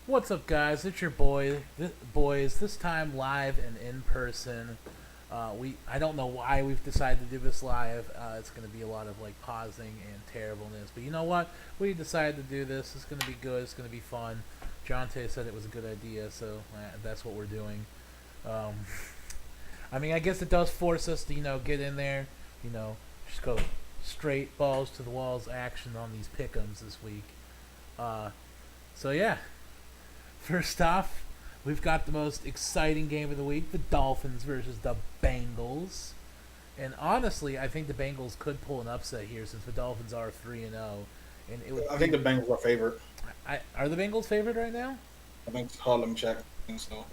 What's up, guys? It's your boys. This time live and in person. I don't know why we've decided to do this live. It's going to be a lot of like pausing and terribleness, but you know what? We decided to do this. It's going to be good. It's going to be fun. Jonte said it was a good idea, so that's what we're doing. Um, I mean, I guess it does force us to get in there. Just go straight balls to the walls action on these pick'ems this week. Uh, so yeah, first off, we've got the most exciting game of the week: the Dolphins versus the Bengals. And honestly, I think the Bengals could pull an upset here since the Dolphins are 3-0, and it would I think be. the Bengals are favorite. Are the Bengals favored right now? I think Harlem check. I think so.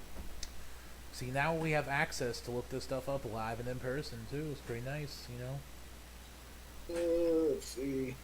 See, now we have access to look this stuff up live and in person too. It's pretty nice. Let's see.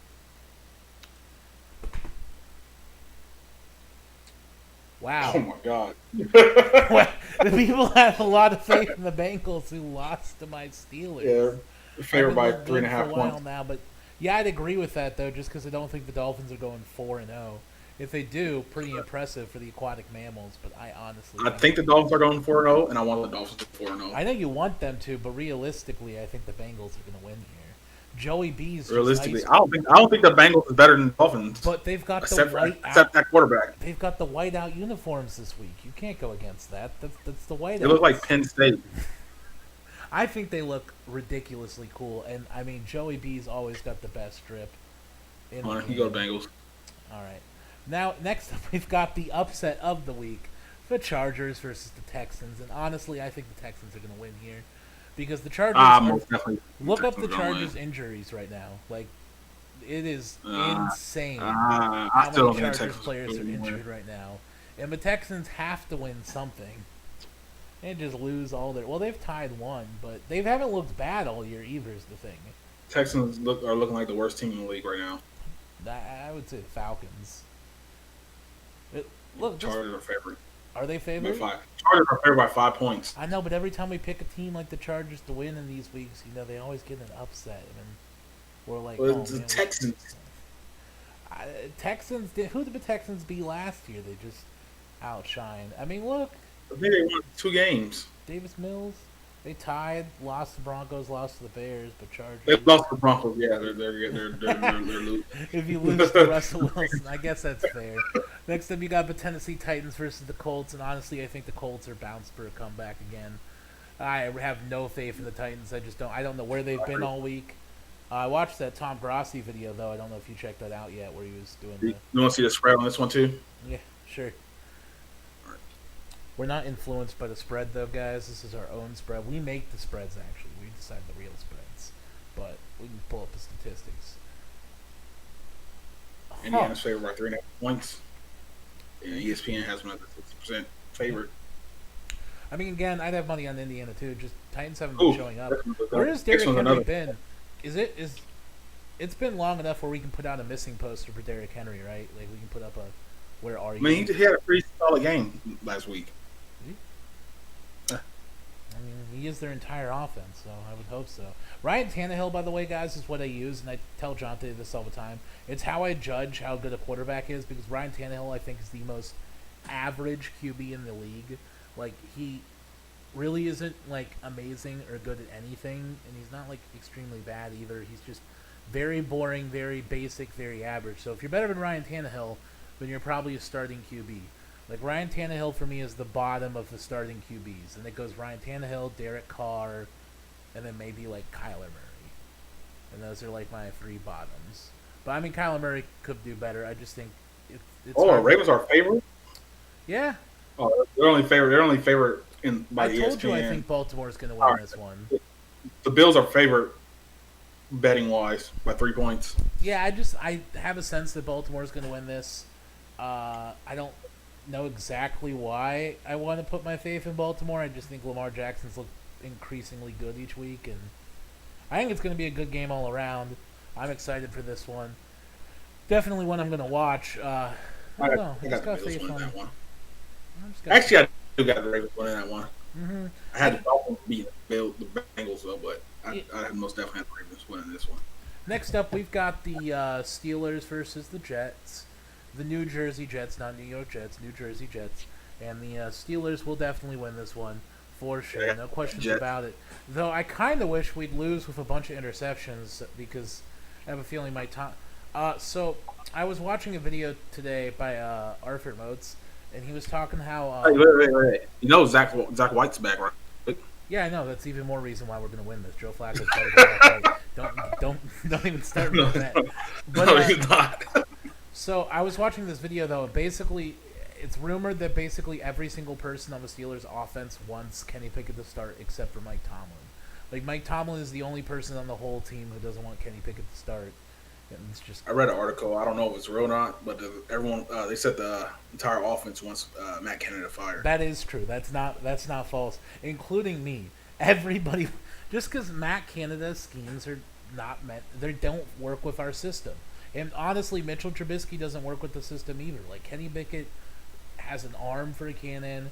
Oh Wow. my God. The people have a lot of faith in the Bengals who lost to my Steelers. Yeah, I've favored been by looking three and good a for a half while points. now, but yeah, I'd agree with that though, just because I don't think the Dolphins are going 4-0. If they do, pretty impressive for the aquatic mammals. But I honestly I think think the Dolphins are going 4-0, and I want the Dolphins to 4-0. I know you want them to, but realistically, I think the Bengals are going to win here. Joey B's just Realistically, ice, I don't think the Bengals is better than the Dolphins, but they've got the except for, white out. except that quarterback. They've got the whiteout uniforms this week. You can't go against that. That's the They look like whiteouts. Penn State. I think they look ridiculously cool, and I mean Joey B's always got the best strip in the You go game. Bengals. All right, now next up we've got the upset of the week: the Chargers versus the Texans. And honestly, I think the Texans are going to win here because the Chargers are. Most definitely. Look up Texans the are going to Chargers' win. injuries right now. Like it is Uh, insane I how still many don't think the Chargers Texans are players are going to win. injured right now, and the Texans have to win something. And just lose all their. Well, they've tied one, but they haven't looked bad all year either. Is the thing. Texans are looking like the worst team in the league right now. I would say the Falcons. Look, just Chargers are favored are they by favored? 5. Chargers are favored by 5 points. I know, but every time we pick a team like the Chargers to win in these weeks, they always get an upset, and we're like, Well, oh the man, Texans. Texans. Who did the Texans be last year? They just outshined. I mean, look, I think they won 2 games. Davis Mills. They tied, lost to the Broncos, lost to the Bears, but They Chargers. lost to the Broncos. Yeah, they're losing. If you lose to Russell Wilson, I guess that's fair. Next up, you got the Tennessee Titans versus the Colts, and honestly, I think the Colts are bounced for a comeback again. I have no faith in the Titans. I just don't. I don't know where they've been all week. I watched that Tom Grossi video though. I don't know if you checked that out yet, where he was doing You the. want to see the spread on this one too? Yeah, sure. We're not influenced by the spread though, guys. This is our own spread. We make the spreads actually. We decide the real spreads, but we can pull up the statistics. Huh. Indiana's favored by 3.5 points. And ESPN has them at the 60% favorite. I mean, again, I'd have money on Indiana too. Just Titans haven't been Ooh, showing up. this Where has Derrick one's Henry another. been? Is it's been long enough where we can put out a missing poster for Derrick Henry, right? Like we can put up a where are I mean, you? he had a pretty solid game last week. I mean, he is their entire offense, so I would hope so. Ryan Tannehill, by the way, guys, is what I use, and I tell Jonte this all the time. It's how I judge how good a quarterback is because Ryan Tannehill, I think, is the most average QB in the league. Like he really isn't like amazing or good at anything, and he's not like extremely bad either. He's just very boring, very basic, very average. So if you're better than Ryan Tannehill, then you're probably a starting QB. Like Ryan Tannehill for me is the bottom of the starting QBs, and it goes Ryan Tannehill, Derek Carr, and then maybe like Kyler Murray, and those are like my three bottoms. But I mean, Kyler Murray could do better. I just think it's Oh, hard. Ravens are favorite. Yeah, Oh, they're only favorite. They're only favorite in I by told you I ESPN. think Baltimore's going to All win right. this one. The Bills are favorite betting wise by 3 points. Yeah, I have a sense that Baltimore's going to win this. I don't know exactly why I want to put my faith in Baltimore. I just think Lamar Jackson's looked increasingly good each week, and I think it's going to be a good game all around. I'm excited for this one. Definitely one I'm going to watch. I I don't got, know. I I got just the got Bills faith winning on. that one. I just got. Actually, I do got the Ravens winning that one. Mm-hmm. I had the Dolphins beating the Bengals though, but Yeah. I most definitely had the Ravens winning this one. Next up, we've got the Steelers versus the Jets. the New Jersey Jets, not New York Jets, New Jersey Jets, and the Steelers will definitely win this one for sure. No questions Jets. about it. Though I kind of wish we'd lose with a bunch of interceptions because I have a feeling my time. So I was watching a video today by Arthur Motes, and he was talking how. Hey, wait. You know Zach White's back, right? Yeah, I know. That's even more reason why we're going to win this. Joe Flacco's better than Zach White. Don't even start with that. But, No, he's not. So I was watching this video though. Basically, it's rumored that basically every single person on the Steelers' offense wants Kenny Pickett to start, except for Mike Tomlin. Like Mike Tomlin is the only person on the whole team who doesn't want Kenny Pickett to start. And it's just I read an article. I don't know if it's real or not, but everyone they said the entire offense wants Matt Canada fired. that is true. That's not false, including me. Everybody, just because Matt Canada's schemes are not meant, they don't work with our system. And honestly, Mitchell Trubisky doesn't work with the system either. Like Kenny Pickett has an arm for a cannon.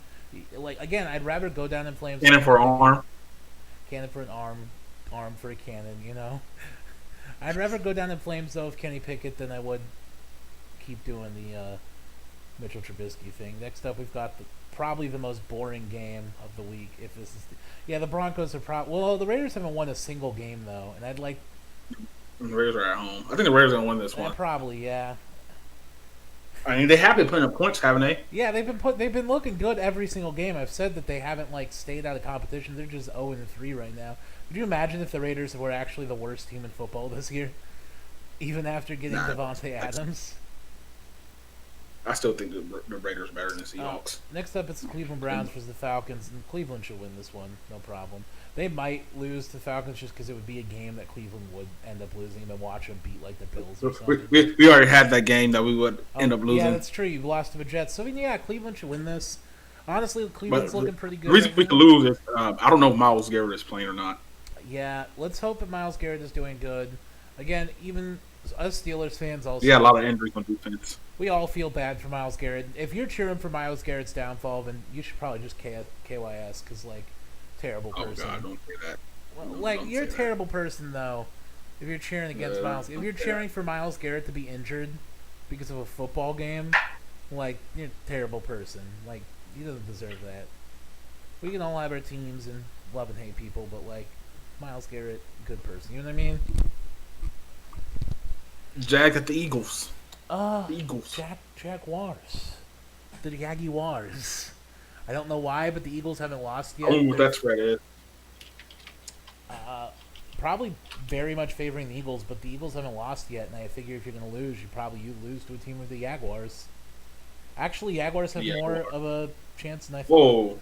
Like again, I'd rather go down in flames. Cannon for an arm. Cannon for an arm for a cannon. You know, I'd rather go down in flames though with Kenny Pickett than I would keep doing the Mitchell Trubisky thing. Next up, we've got probably the most boring game of the week. If this is, the Broncos are well, the Raiders haven't won a single game though, and I'd like. And the Raiders are at home. I think the Raiders are gonna win this one. Probably, yeah. I mean, they have been putting up points, haven't they? Yeah, they've been looking good every single game. I've said that they haven't stayed out of competition. They're just 0-3 right now. Could you imagine if the Raiders were actually the worst team in football this year, even after getting Devontae Adams? I still think the Raiders are better than the Seahawks. Next up, it's the Cleveland Browns versus the Falcons, and Cleveland should win this one, no problem. They might lose to the Falcons just because it would be a game that Cleveland would end up losing, and then watch them beat the Bills or something. We already had that game that we would end up losing. Yeah, that's true. You lost to the Jets, so yeah, Cleveland should win this. Honestly, Cleveland's looking pretty good. The reason we could lose is I don't know if Myles Garrett is playing or not. Yeah, let's hope that Myles Garrett is doing good. Again, even us Steelers fans also. Yeah, a lot of injuries on defense. We all feel bad for Myles Garrett. If you're cheering for Myles Garrett's downfall, then you should probably just KYS because terrible person. Oh God, don't say that. Well, you're a terrible person though. If you're cheering against Myles, if you're cheering for Myles Garrett to be injured because of a football game, you're a terrible person. He doesn't deserve that. We can all have our teams and love and hate people, but Myles Garrett, good person. You know what I mean? Jags at the Eagles. The Eagles. Jaguars. The Jaguars. I don't know why, but the Eagles haven't lost yet. Oh, that's right. It is. Probably very much favoring the Eagles, but the Eagles haven't lost yet, and I figure if you're going to lose, you lose to a team with the Jaguars. Actually, Jaguars have more of a chance than I thought. Whoa.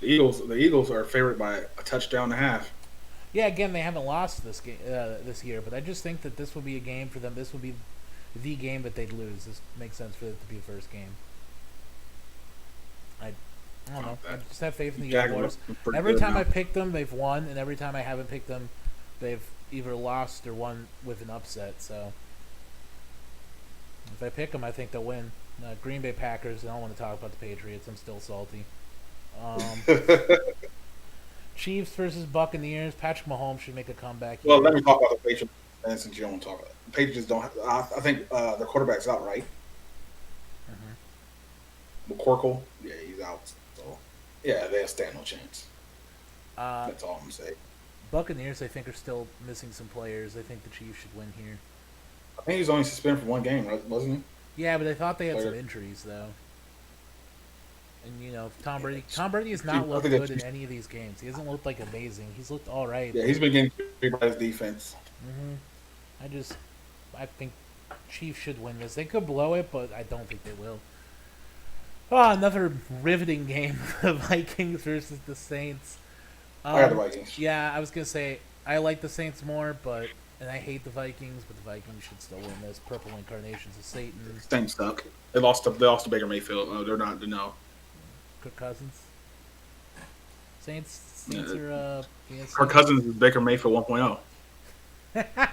The Eagles are favored by a touchdown and a half. Yeah, again, they haven't lost this game this year, but I just think that this will be a game for them. This will be the game that they'd lose. This makes sense for it to be the first game. I don't know. I just have faith in the Jaguars. Every time I picked them, they've won, and every time I haven't picked them, they've either lost or won with an upset. So if I pick them, I think they'll win. Green Bay Packers. I don't want to talk about the Patriots. I'm still salty. Chiefs versus Buccaneers. Patrick Mahomes should make a comeback. Well, let me talk about the Patriots since you don't want to talk about it. The Patriots don't. I think their quarterback's out, right? McCorkle, yeah, he's out. So, yeah, they'll stand no chance. That's all I'm saying. Buccaneers, I think, are still missing some players. I think the Chiefs should win here. I think he's only suspended for one game, right? Wasn't he? Yeah, but I thought they had some injuries, though. And, Tom Brady has not looked good in any of these games. He hasn't looked amazing. He's looked all right. Yeah, he's been getting beat by his defense. I think Chiefs should win this. They could blow it, but I don't think they will. Oh, another riveting game. The Vikings versus the Saints. I got the Vikings. Yeah, I was going to say, I like the Saints more, and I hate the Vikings, but the Vikings should still win this. Purple Incarnations of Satan. Saints suck. They lost to Baker Mayfield. They're not, no. Kirk Cousins. Saints are, Kirk Cousins is Baker Mayfield 1.0.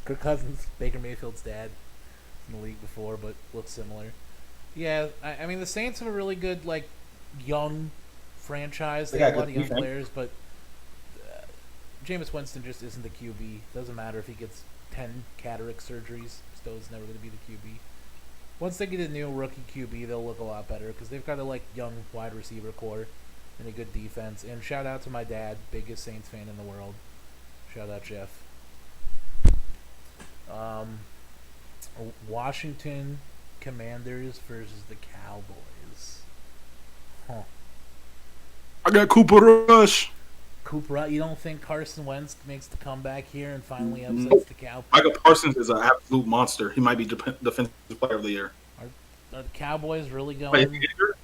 Kirk Cousins, Baker Mayfield's dad. In the league before, but looks similar. Yeah, I mean, the Saints have a really good, young franchise. They have a lot of young players, but Jameis Winston just isn't the QB. Doesn't matter if he gets 10 cataract surgeries. Still is never going to be the QB. Once they get a new rookie QB, they'll look a lot better because they've got a young wide receiver core and a good defense. And shout out to my dad, biggest Saints fan in the world. Shout out Jeff. Washington Commanders versus the Cowboys. Huh. I got Cooper Rush. Cooper, you don't think Carson Wentz makes the comeback here and finally upsets the Cowboys? Michael Parsons is an absolute monster. He might be defensive player of the year. Are the Cowboys really Wait, going? is he injured?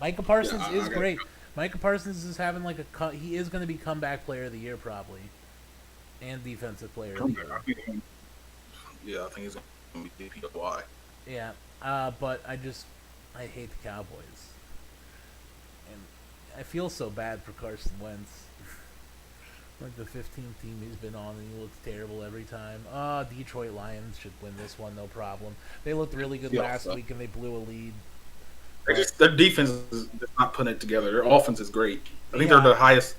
Micah Parsons Yeah, is great. Micah Parsons is having he is going to be comeback player of the year probably, and defensive player of the year. Yeah, I think he's going to be DPOY. Yeah, but I hate the Cowboys, and I feel so bad for Carson Wentz. Like the 15th team he's been on, and he looks terrible every time. Detroit Lions should win this one, no problem. They looked really good last week, and they blew a lead. Their defense is not putting it together. Their offense is great. I think they're the highest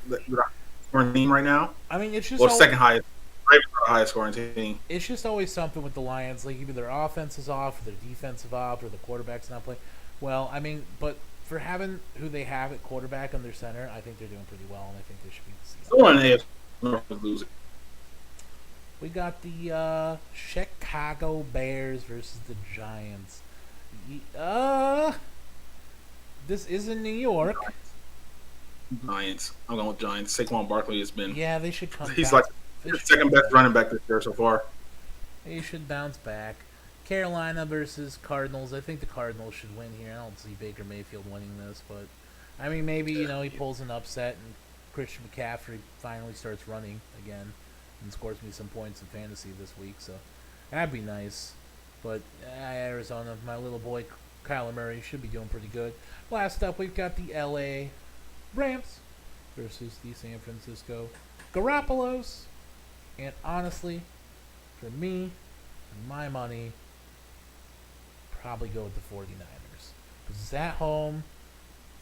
scoring team right now. I mean, it's just second highest. Ravens are the highest scoring team. It's just always something with the Lions. Like either their offense is off, or their defensive off, or the quarterback's not playing. Well, I mean, but for having who they have at quarterback and their center, I think they're doing pretty well, and I think they should be the Seahawks. Someone in AFC North is losing. We got the Chicago Bears versus the Giants. This is in New York. Giants. I'm going with Giants. Saquon Barkley has been. Yeah, they should come. He's like the second best running back this year so far. They should bounce back. Carolina versus Cardinals. I think the Cardinals should win here. I don't see Baker Mayfield winning this, but I mean maybe he pulls an upset and Christian McCaffrey finally starts running again and scores me some points in fantasy this week. So that'd be nice. But Arizona, my little boy Kyler Murray should be doing pretty good. Last up, we've got the LA Rams versus the San Francisco Garoppolos. And honestly, for me and my money, probably go with the 49ers. Because it's at home.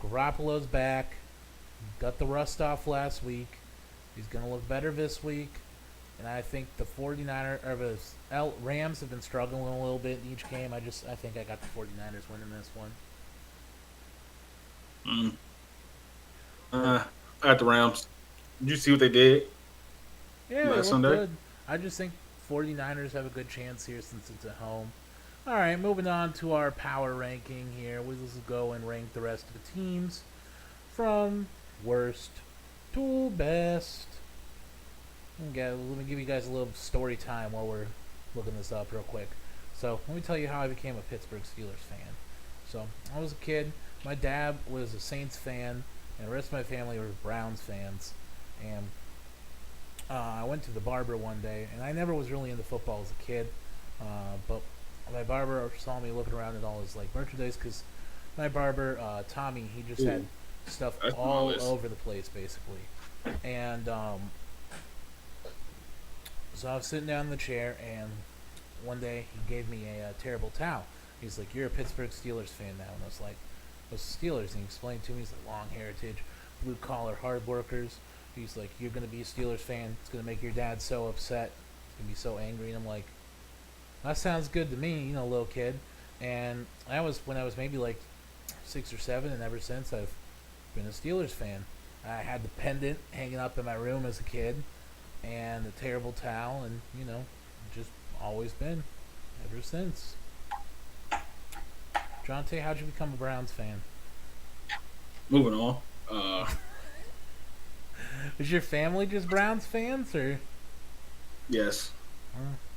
Garoppolo's back. Got the rust off last week. He's going to look better this week. And I think the Rams have been struggling a little bit in each game. I think I got the 49ers winning this one. I got the Rams. Did you see what they did? Yeah, last they Sunday? look good. I just think 49ers have a good chance here since it's at home. All right, moving on to our power ranking here. We'll just go and rank the rest of the teams from worst to best. Let me give you guys a little story time while we're looking this up real quick. So let me tell you how I became a Pittsburgh Steelers fan. So I was a kid. My dad was a Saints fan, and the rest of my family were Browns fans. And I went to the barber one day, and I never was really into football as a kid. But my barber saw me looking around at all his merchandise because my barber Tommy, he just had stuff all over the place basically. And so I was sitting down in the chair, and one day he gave me a terrible towel. He's like, "You're a Pittsburgh Steelers fan now," and I was like, "What's the Steelers?" And he explained to me, he's like, "Long heritage, blue collar, hard workers." He's like, "You're gonna be a Steelers fan. It's gonna make your dad so upset. He's gonna be so angry." And I'm like, "That sounds good to me, little kid." And that was when I was maybe 6 or 7, and ever since I've been a Steelers fan. I had the pendant hanging up in my room as a kid, and a terrible towel, and just always been ever since. Jonte, how'd you become a Browns fan? Moving on. Is your family just Browns fans, or? Yes.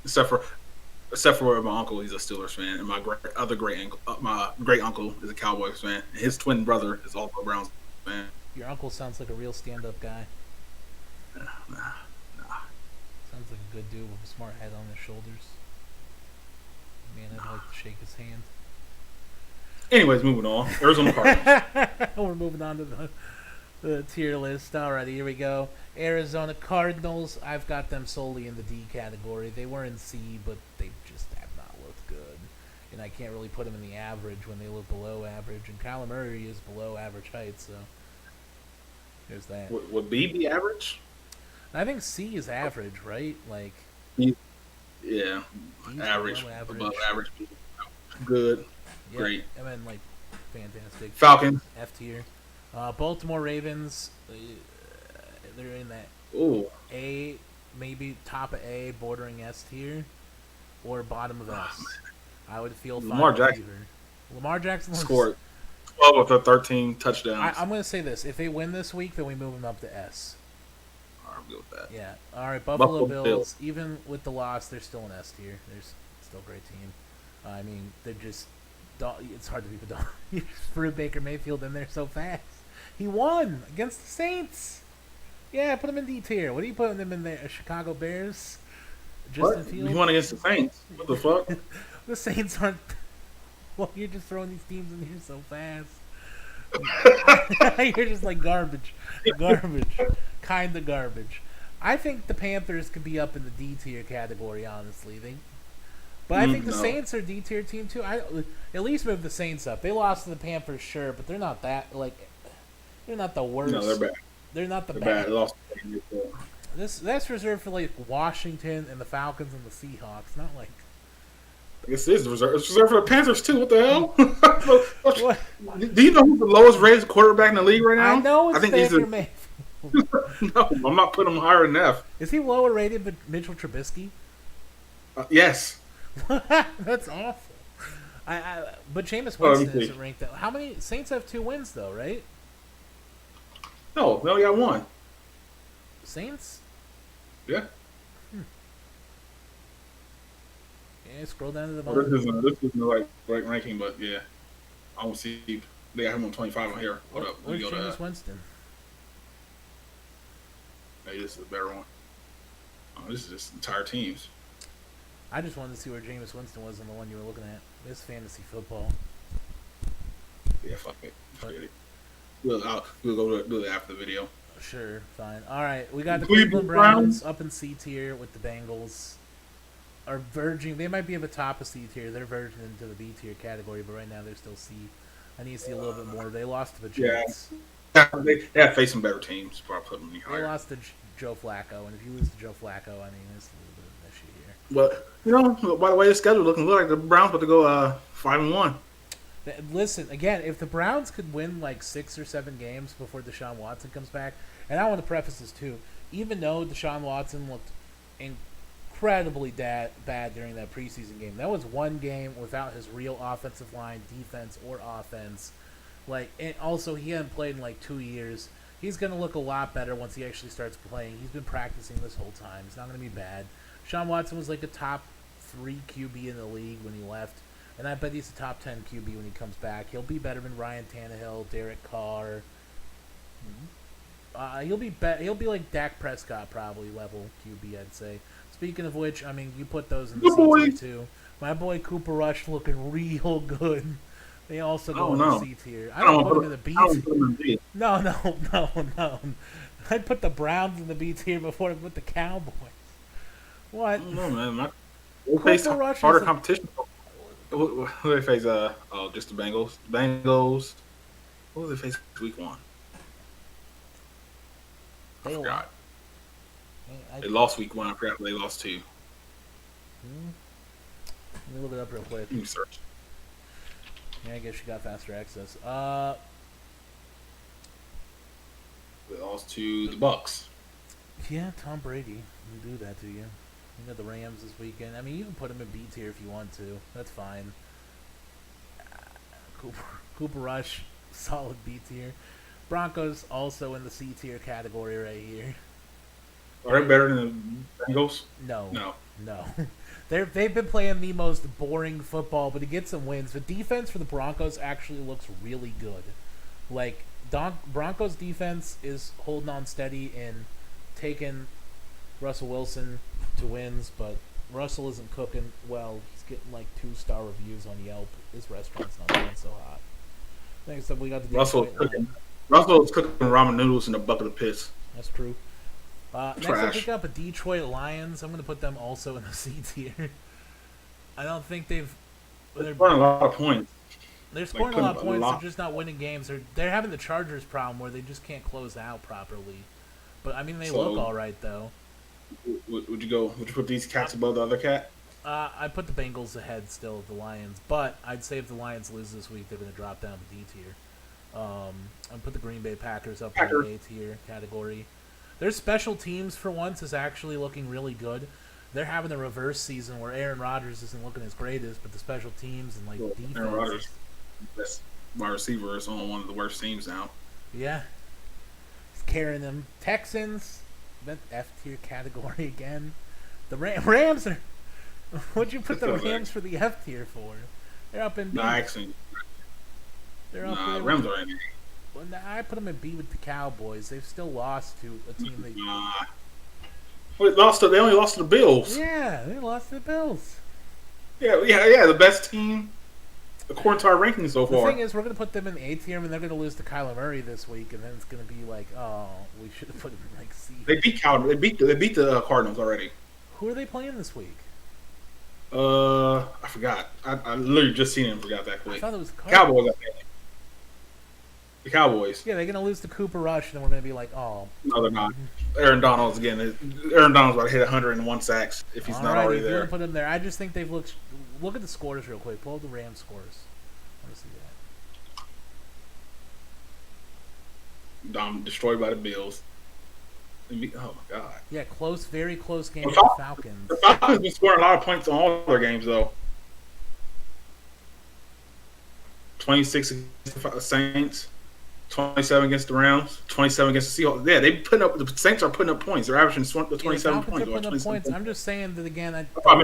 Except for my uncle, he's a Steelers fan, and my great uncle is a Cowboys fan. And his twin brother is also a Browns fan. Your uncle sounds like a real stand-up guy. Nah. Sounds like a good dude with a smart head on his shoulders. Man, I'd like to shake his hand. Anyways, moving on. Arizona Cardinals. We're moving on to the tier list. Alrighty, here we go. Arizona Cardinals. I've got them solely in the D category. They were in C, but they just have not looked good. And I can't really put them in the average when they look below average. And Kyler Murray is below average height, so there's that. Would B be average? I think C is average, right? Yeah. East, Average, below above average. Good, Yeah, great. I mean, like, fantastic. Falcons. F tier. Baltimore Ravens, they're in that Ooh, A, maybe top of A, bordering S tier, or bottom of S. I would feel fine Lamar with Jackson either. Lamar Jackson looks, scored 12 of the 13 touchdowns. I'm going to say this. If they win this week, then we move them up to S. I'm good with that. Yeah. All right, Buffalo Buffalo Bills, even with the loss, they're still an S tier. They're still a great team. I mean, they're just... It's hard to beat the dog. You just threw Baker Mayfield in there so fast. He won against the Saints. Yeah, put him in D tier. What are you putting them in there? Chicago Bears? Justin What? Fields? He won against the Saints. What the fuck? The Saints aren't... Well, you're just throwing these teams in here so fast. You're just like garbage. Garbage. Kind of garbage. I think the Panthers could be up in the D tier category, honestly. But I think the no. Saints are a D tier team too. At least move the Saints up. They lost to the Panthers, sure, but they're not that they're not the worst. No, they're bad. They're not the They're bad. bad. They lost. That's reserved for like Washington and the Falcons and the Seahawks, not like. I guess it is reserved. It's reserved for the Panthers too. What the hell? What? Do you know who's the lowest rated quarterback in the league right now? I know it's Baker he's Mayfield. No, I'm not putting him higher than F. Is he lower rated than Mitchell Trubisky? Yes. That's awful. But Jameis Oh, let me Winston see. isn't ranked that. How many Saints have 2 wins though, right? No, they only got one. Saints? Yeah. Yeah, scroll down to the Well, bottom. this isn't the right ranking, but yeah. I don't see. They got him on 25 on here. Hold up. Let Where's me go Jameis to. Winston? Maybe this is a better one. Oh, this is just entire teams. I just wanted to see where Jameis Winston was on the one you were looking at. It's fantasy football. Yeah, fuck it. Forget it. We'll go do it after the video. Sure, fine. All right, we got the Cleveland Cleveland Browns up in C tier with the Bengals. Are verging. They might be at the top of C tier. They're verging into the B tier category, but right now they're still C. I need to see a little bit more. They lost to the Jets. Yeah, they have faced some better teams before I put them any They higher. lost to Joe Flacco, and if you lose to Joe Flacco, I mean, it's a little bit of an issue here. But you know, by the way, the schedule looking look like the Browns about to go 5-1. Listen, again, if the Browns could win like 6 or 7 games before Deshaun Watson comes back, and I want to preface this too, even though Deshaun Watson looked incredibly bad during that preseason game, that was one game without his real offensive line, defense, or offense. Like, and also he hadn't played in like 2 years. He's going to look a lot better once he actually starts playing. He's been practicing this whole time. He's not going to be bad. Deshaun Watson was like a top 3 QB in the league when he left. And I bet he's a top 10 QB when he comes back. He'll be better than Ryan Tannehill, Derek Carr. He'll be like Dak Prescott probably level QB, I'd say. Speaking of which, I mean, you put those in the C tier too. My boy Cooper Rush looking real good. They also go in the C tier. I don't put him in the B tier. No. I'd put the Browns in the B tier before I put the Cowboys. What? I don't know, man. Cooper They face Rush harder is a- competition. Who they face? Just the Bengals. Bengals. Who did they face week 1? I They forgot. I- They lost week 1. I forgot they lost 2. Let me look it up real quick. Let me search. Yeah, I guess you got faster access. They lost to the Bucks. Yeah, Tom Brady will do that to you. You got the Rams this weekend. I mean, you can put him in B tier if you want to. That's fine. Cooper Rush, solid B tier. Broncos also in the C tier category right here. Are they better than the Bengals? No. No. They've been playing the most boring football, but to get some wins. The defense for the Broncos actually looks really good. Like, Broncos defense is holding on steady and taking Russell Wilson to wins, but Russell isn't cooking well. He's getting like 2-star reviews on Yelp. His restaurant's not doing so hot. Next up, we got the Russell's Detroit cooking. Lions. Russell's cooking ramen noodles in a bucket of piss. That's true. Next up, Trash. we got the Detroit Lions. I'm going to put them also in the C tier. I don't think they're Scoring a lot of points. They're scoring a lot of putting a points. lot- They're just not winning games. They're having the Chargers problem where they just can't close out properly. But I mean, they So- look all right though. Would you put these cats above the other cat? I put the Bengals ahead still of the Lions, but I'd say if the Lions lose this week, they're going to drop down to D tier. I put the Green Bay Packers up in the A tier category. Their special teams for once is actually looking really good. They're having a reverse season where Aaron Rodgers isn't looking as greatest, but the special teams and defense. Aaron Rodgers, best wide receiver, is on one of the worst teams now. Yeah, he's carrying them. Texans, that F tier category again. The Rams are. What'd you put the Rams for the F tier for? They're up in B. They're up there. Rams are in A. Well, I put them in B with the Cowboys. They've still lost to a team that. They only lost to the Bills. Yeah, they lost to the Bills. Yeah. The best team according to our rankings so far. The thing is, we're going to put them in A tier, and they're going to lose to Kyler Murray this week, and then it's going to be like, oh, we should have put them in C. They beat They beat the Cardinals already. Who are they playing this week? I forgot. I literally just seen it and forgot that quick. I thought it was the Cowboys. I think. The Cowboys. Yeah, they're going to lose to Cooper Rush, and then we're going to be like, oh. No, they're not. Aaron Donald's again. Aaron Donald's about to hit 101 sacks if he's not already there. Put him there. I just think they've looked. Look at the scores real quick. Pull up the Rams scores. I want to see that. Destroyed by the Bills. Oh my god. Yeah, close, very close game with the Falcons. The Falcons been scoring a lot of points on all their games though. 26 against the Saints, 27 against the Rams, 27 against the Seahawks. Yeah, the Saints are putting up points. They're averaging 27 points. I'm just saying that again. I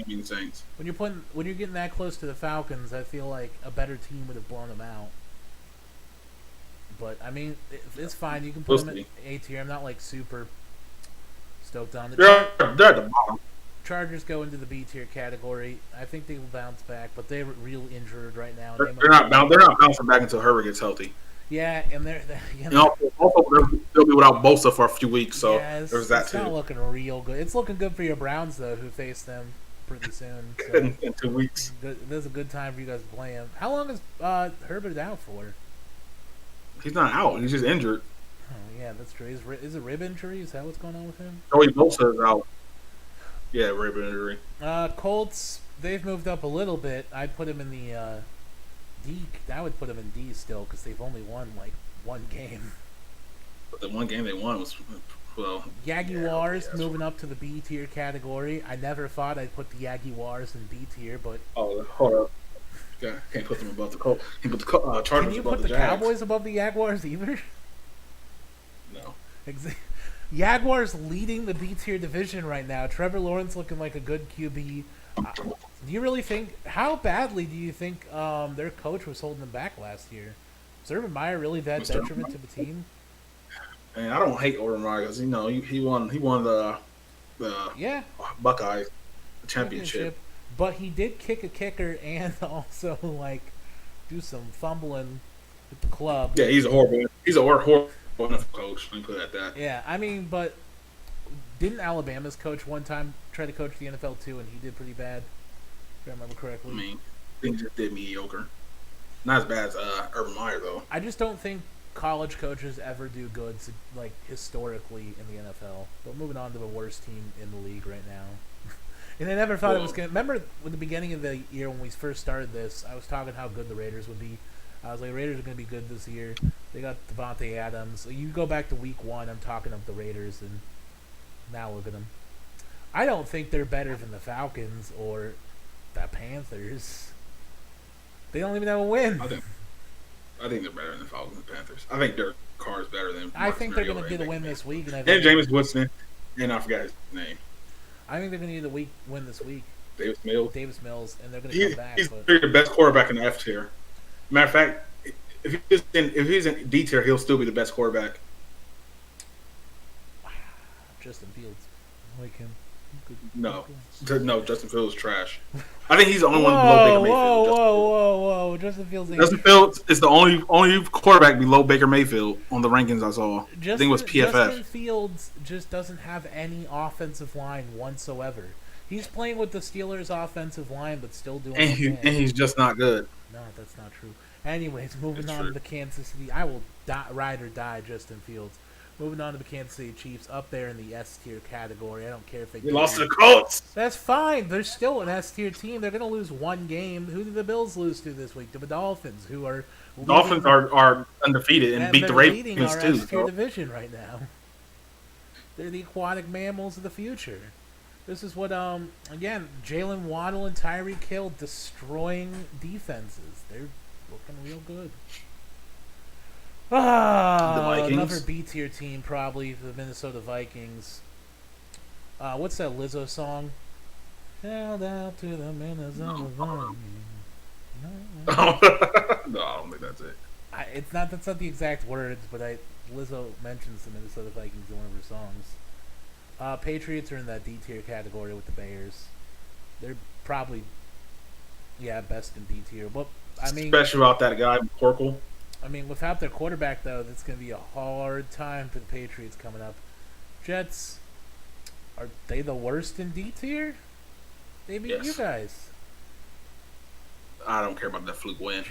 mean the Saints. When you're getting that close to the Falcons, I feel like a better team would have blown them out. But I mean, it's fine. You can put them in A tier. I'm not like super stoked on it. They're at the bottom. Chargers go into the B tier category. I think they will bounce back, but they're real injured right now. They're not bouncing back until Herbert gets healthy. Yeah, and they're also they'll be without Bosa for a few weeks, so there's that too. It's not looking real good. It's looking good for your Browns though, who face them pretty soon. So in 2 weeks. There's a good time for you guys to play him. How long is Herbert out for? He's not out. He's just injured. Oh yeah, that's true. Is it rib injury? Is that what's going on with him? Joey Bosa is out. Yeah, rib injury. Colts, they've moved up a little bit. I'd put him in the D. I would put him in D still because they've only won like one game. But the one game they won was Jaguars moving up to the B tier category. I never thought I'd put the Jaguars in B tier, but hold up. Can't put them above the Colts. Can't put the Chargers Can you above put the the Jags. Cowboys above the Jaguars either? No. Jaguars leading the B tier division right now. Trevor Lawrence looking like a good QB. Do you really think? How badly do you think their coach was holding them back last year? Was Urban Meyer really that detriment to the team? And I don't hate Urban Meyer because he won the Buckeyes championship. But he did kick a kicker and also do some fumbling with the club. Yeah, he's a horrible NFL coach. Let me put it at that. Yeah, I mean, but didn't Alabama's coach one time try to coach the NFL too, and he did pretty bad? If I remember correctly. I mean, he just did mediocre. Not as bad as Urban Meyer though. I just don't think college coaches ever do good, historically in the NFL. But moving on to the worst team in the league right now. And I never thought it was going to... Remember at the beginning of the year when we first started this, I was talking how good the Raiders would be. I was like, Raiders are going to be good this year. They got Devontae Adams. You go back to week 1, I'm talking of the Raiders, and now look at them. I don't think they're better than the Falcons or the Panthers. They don't even have a win. I think they're better than the Falcons and Panthers. I think Derek Carr is better than I think they're going to get a win this week. And Jameis Winston. And I forgot his name. I think they're going to get a win this week. Davis Mills, and they're going to come back. He's the best quarterback in the F tier. Matter of fact, if he's in D tier, he'll still be the best quarterback. Justin Fields, like him. No, Justin Fields is trash. I think he's the only one below Baker Mayfield. Whoa! Justin Fields is the only quarterback below Baker Mayfield on the rankings I saw. I think it was PFF. Justin Fields just doesn't have any offensive line whatsoever. He's playing with the Steelers' offensive line, but still doing. And he's just not good. No, that's not true. Anyways, moving on to the Kansas City. I will ride or die Justin Fields. Moving on to the Kansas City Chiefs, up there in the S tier category. I don't care if they We lost to the Colts. That's fine. They're still an S tier team. They're going to lose one game. Who did the Bills lose to this week? The Dolphins, who are Dolphins are undefeated and beat the leading Ravens our too. S tier So. division right now. They're the aquatic mammals of the future. This is what again, Jalen Waddle and Tyreek Hill destroying defenses. They're looking real good. Another B tier team, probably the Minnesota Vikings. What's that Lizzo song? Shout out to the Minnesota Vikings. No, I don't think that's it. That's not the exact words, but Lizzo mentions the Minnesota Vikings in one of her songs. Patriots are in that D tier category with the Bears. They're probably best in B tier. But I mean, especially about that guy Corkle. I mean, without their quarterback though, that's going to be a hard time for the Patriots coming up. Jets, are they the worst in D tier? They beat you guys. I don't care about that fluke win.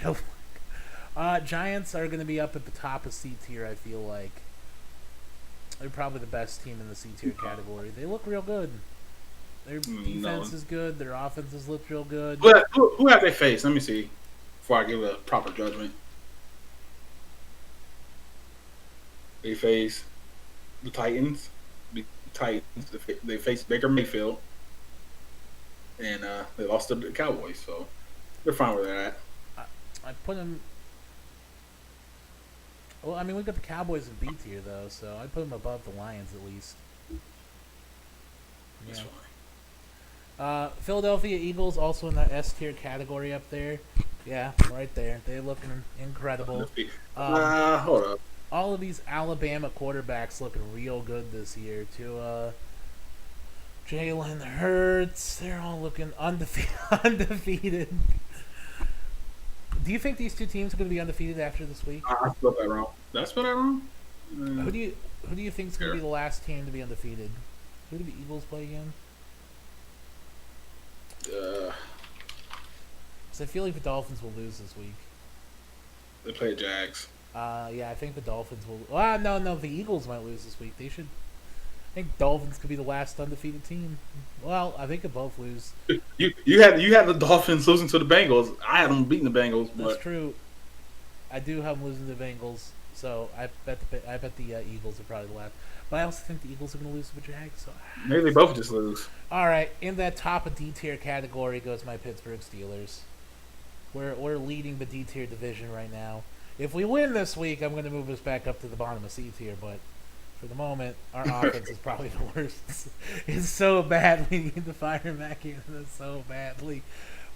Giants are going to be up at the top of C tier, I feel like. They're probably the best team in the C tier category. They look real good. Their defense is good. Their offenses look real good. Who have they faced? Let me see before I give a proper judgment. They face the Titans. They faced Baker Mayfield. And they lost to the Cowboys, so they're fine where they're at. I put them. Well, I mean, we got the Cowboys in B tier though, so I put them above the Lions at least. That's fine. Philadelphia Eagles also in that S tier category up there. Yeah, right there. They're looking incredible. Hold up. All of these Alabama quarterbacks looking real good this year too. Jalen Hurts, they're all looking undefeated. Do you think these two teams are going to be undefeated after this week? I spelled that wrong. Did I spell that wrong? Who do you think is going to be the last team to be undefeated? Who do the Eagles play again? Because I feel like the Dolphins will lose this week. They play Jags. I think the Dolphins will. No, the Eagles might lose this week. They should. I think Dolphins could be the last undefeated team. Well, I think they both lose. You had the Dolphins losing to the Bengals. I had them beating the Bengals. That's true. I do have them losing to the Bengals, so I bet the Eagles are probably the last. But I also think the Eagles are going to lose to the Jags. So maybe they both just lose. All right, in that top of D tier category goes my Pittsburgh Steelers. We're leading the D tier division right now. If we win this week, I'm going to move us back up to the bottom of C tier, but for the moment, our offense is probably the worst. It's so bad. We need to fire Matt Canada so badly.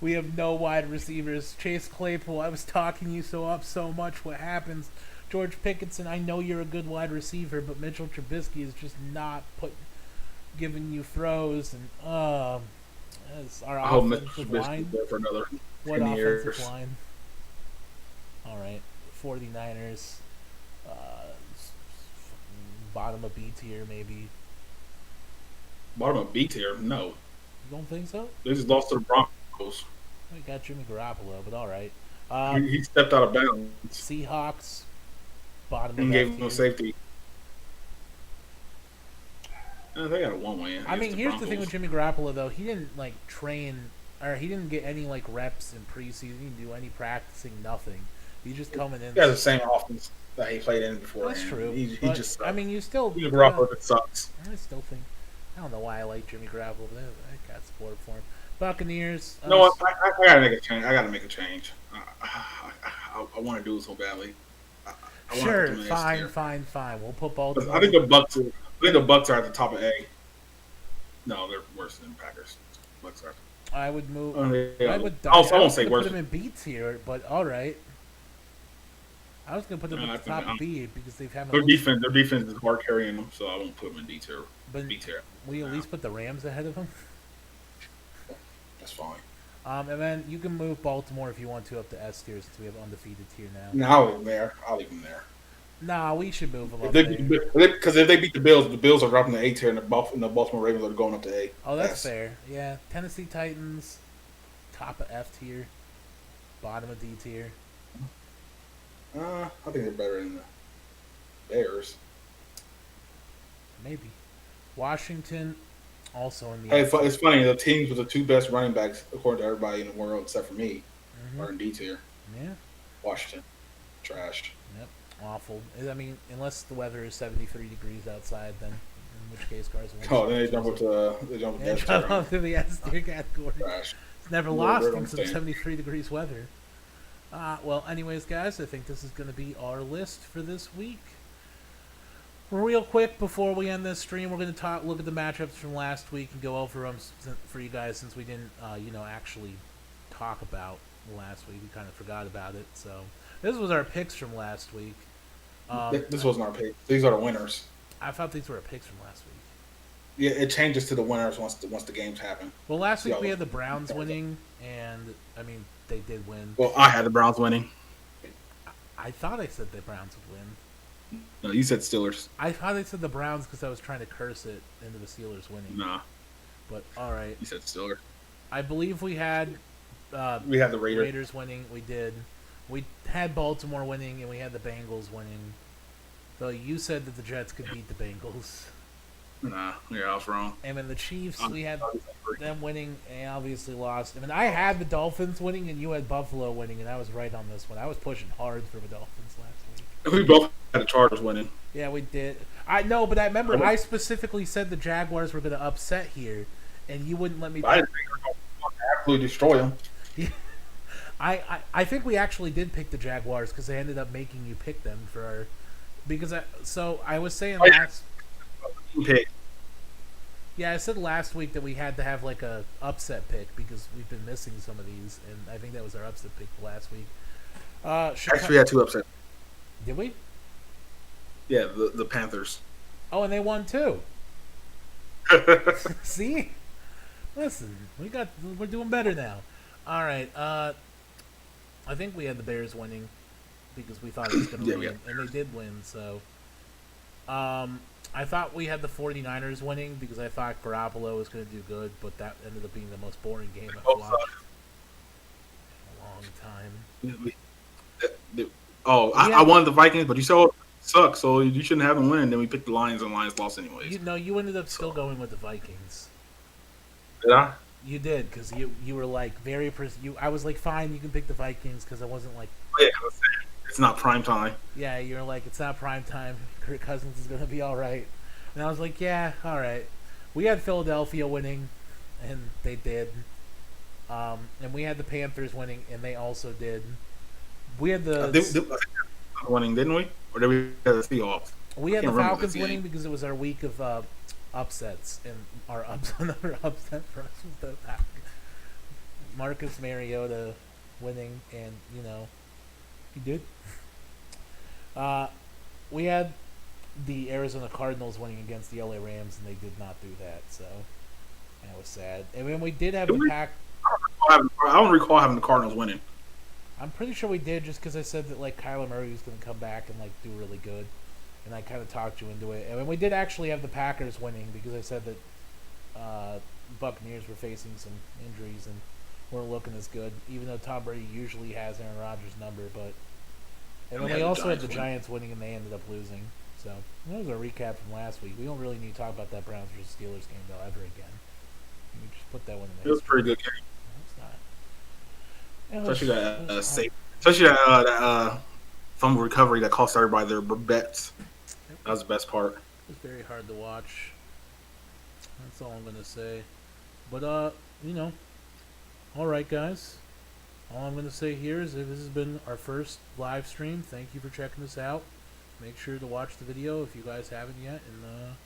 We have no wide receivers. Chase Claypool, I was talking you up so much. What happens? George Pickens, I know you're a good wide receiver, but Mitchell Trubisky is just not giving you throws. And our offensive line. For another what offensive line? All right, 49ers. Bottom of B tier, maybe. Bottom of B tier? No. You don't think so? They just lost to the Broncos. We got Jimmy Garoppolo, but all right. He stepped out of bounds. Seahawks, bottom and of gave F him tier. no safety. They got a 1-win. I mean, here's the thing with Jimmy Garoppolo, though. He didn't train, or he didn't get any reps in preseason. He didn't do any practicing, nothing. He's just coming in. He has the same offense that he played in before. That's true. He just sucks. I mean, you still. Jimmy Garoppolo just sucks. I still think. I don't know why I like Jimmy Garoppolo, but I got support for him. Buccaneers. You know what? I gotta make a change. I gotta make a change. I want to do it so badly. Sure, fine. We'll put Baltimore. I think the Bucs are at the top of A. No, they're worse than Packers. Bucs are. I would move. I won't say worse. Put them in B tier, but all right. I was gonna put them at the top of B because they've had their defense is hard carrying them, so I won't put them in D tier. But B tier. Will you at least put the Rams ahead of them? That's fine. And then you can move Baltimore if you want to up to S tier since we have undefeated tier now. No, I'll leave them there. Nah, we should move them up there. Because if they beat the Bills are dropping to A tier, and the Baltimore Ravens are going up to A. Oh, that's fair. Yeah, Tennessee Titans, top of F tier, bottom of D tier. I think they're better than the Bears. maybe. Washington, also in the. Hey, it's funny. The teams with the 2 best running backs, according to everybody in the world except for me, are in D tier. Yeah. Washington, trash. Yep. Awful. I mean, unless the weather is 73 degrees outside, then in which case Carson Wentz. Oh, then they jump up to the S jump tier. up to the S tier category. Trash. It's never Yeah, lost right in on some stand. 73 degrees weather. Well, anyways, guys, I think this is going to be our list for this week. Real quick before we end this stream, we're going to look at the matchups from last week and go over them for you guys since we didn't, actually talk about last week. We kind of forgot about it. So this was our picks from last week. This wasn't our pick. These are the winners. I thought these were our picks from last week. Yeah, it changes to the winners once the games happen. Well, last week Yeah, we had the Browns winning, and I mean they did win. Well, I had the Browns winning. I thought I said the Browns would win. No, you said Steelers. I thought I said the Browns because I was trying to curse it into the Steelers winning. Nah, But all right, you said Steelers. I believe we had We had the Raiders. Raiders winning. We did. We had Baltimore winning, and we had the Bengals winning. Though you said that the Jets could beat the Bengals. Nah, yeah, I was wrong. And then the Chiefs, we had them winning and obviously lost. I mean, I had the Dolphins winning, and you had Buffalo winning, and I was right on this one. I was pushing hard for the Dolphins last week. We both had the Chargers winning. Yeah, we did. I know, but I remember I specifically said the Jaguars were going to upset here, and you wouldn't let me. I didn't think we were going to absolutely destroy them. I think we actually did pick the Jaguars because they ended up making you pick them for our. Because I was saying last. Pick. Yeah, I said last week that we had to have like a upset pick because we've been missing some of these, and I think that was our upset pick last week. Actually, we had 2 upsets. Did we? Yeah, the Panthers. Oh, and they won too. See, listen, we're doing better now. All right, I think we had the Bears winning because we thought it was going to win, and they did win. So, I thought we had the 49ers winning because I thought Garoppolo was going to do good, but that ended up being the most boring game I've watched in a long time. I wanted the Vikings, but you said suck, so you shouldn't have them win. Then we picked the Lions, and Lions lost anyways. You ended up still going with the Vikings. Did I? You did because you were like very I was like fine, you can pick the Vikings because I wasn't like. Yeah, it's not prime time. Yeah, you were like it's not prime time. Kirk Cousins is gonna be all right, and I was like yeah, all right. We had Philadelphia winning, and they did. And we had the Panthers winning, and they also did. We had the winning, didn't we? Or did we have the Seahawks? We had the Falcons winning because it was our week of upsets, and another upset for us was the Marcus Mariota winning, and he did. We had the Arizona Cardinals winning against the LA Rams, and they did not do that, so that was sad. And then we did have the Pack. I don't recall having the Cardinals winning. I'm pretty sure we did, just because I said that like Kyler Murray was going to come back and like do really good, and I kind of talked you into it. And then we did actually have the Packers winning because I said that Buccaneers were facing some injuries and weren't looking as good, even though Tom Brady usually has Aaron Rodgers' number. But and then we also had the Giants winning, and they ended up losing. So that was a recap from last week. We don't really need to talk about that Browns versus Steelers game though ever again. We just put that one in there. It was a pretty good game. Especially that fumble recovery that cost everybody their bets. That was the best part. It was very hard to watch. That's all I'm gonna say. But all right, guys. All I'm gonna say here is that this has been our first live stream. Thank you for checking us out. Make sure to watch the video if you guys haven't yet, and